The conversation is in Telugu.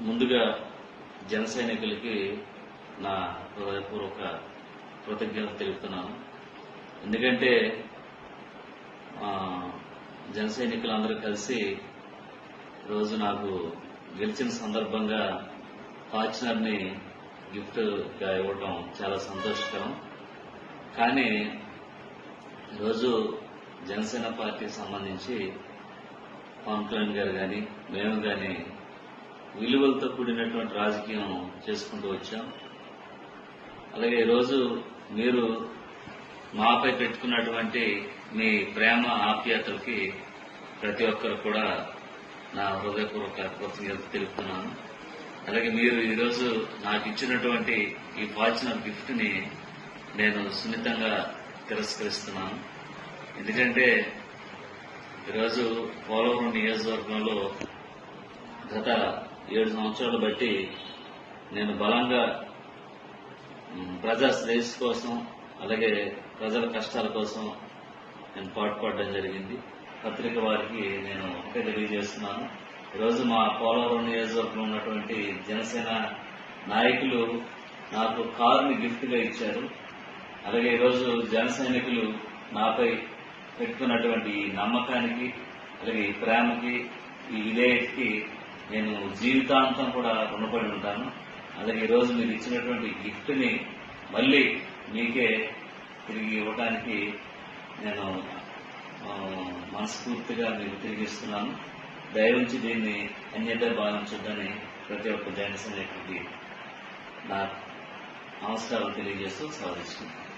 ముందుగా జన సైనికులకి నా హృదయపూర్వక కృతజ్ఞతలు తెలుపుతున్నాను. ఎందుకంటే జన సైనికులందరూ కలిసి రోజు నాకు గెలిచిన సందర్భంగా ఫార్చునర్ని గిఫ్ట్గా ఇవ్వడం చాలా సంతోషకరం. కానీ ఈరోజు జనసేన పార్టీకి సంబంధించి పవన్ కళ్యాణ్ గారు కానీ మేము కానీ విలువలతో కూడినటువంటి రాజకీయం చేసుకుంటూ వచ్చాం. అలాగే ఈరోజు మీరు మాపై పెట్టుకున్నటువంటి మీ ప్రేమ ఆప్యాయతలకి ప్రతి ఒక్కరు కూడా నా హృదయపూర్వక కృతజ్ఞతలు తెలుపుతున్నాను. అలాగే మీరు ఈరోజు నాకు ఇచ్చినటువంటి ఈ ఫార్చునర్ గిఫ్ట్ ని నేను సున్నితంగా తిరస్కరిస్తున్నాను. ఎందుకంటే ఈరోజు పోలవరం నియోజకవర్గంలో గత 7 సంవత్సరాలు బట్టి నేను బలంగా ప్రజా శ్రేయస్సు కోసం అలాగే ప్రజల కష్టాల కోసం నేను పాటుపడడం జరిగింది. పత్రిక వారికి నేను ఒకటే తెలియజేస్తున్నాను. ఈరోజు మా పోలవరం నియోజకవర్గంలో ఉన్నటువంటి జనసేన నాయకులు నాకు కారుని గిఫ్ట్ గా ఇచ్చారు. అలాగే ఈరోజు జన సైనికులు నాపై పెట్టుకున్నటువంటి నమ్మకానికి అలాగే ఈ ప్రేమకి ఈ విధేయతకి నేను జీవితాంతం కూడా రుణపడి ఉంటాను. అలాగే ఈరోజు మీరు ఇచ్చినటువంటి గిఫ్ట్ ని మళ్ళీ మీకే తిరిగి ఇవ్వడానికి నేను మనస్ఫూర్తిగా మీకు తిరిగిస్తున్నాను. దయవుంచి దీన్ని అన్యత భావించొద్దని ప్రతి ఒక్క జన సైనికుడికి నా నమస్కారాలు తెలియజేస్తూ సెలవు తీసుకుంటాను.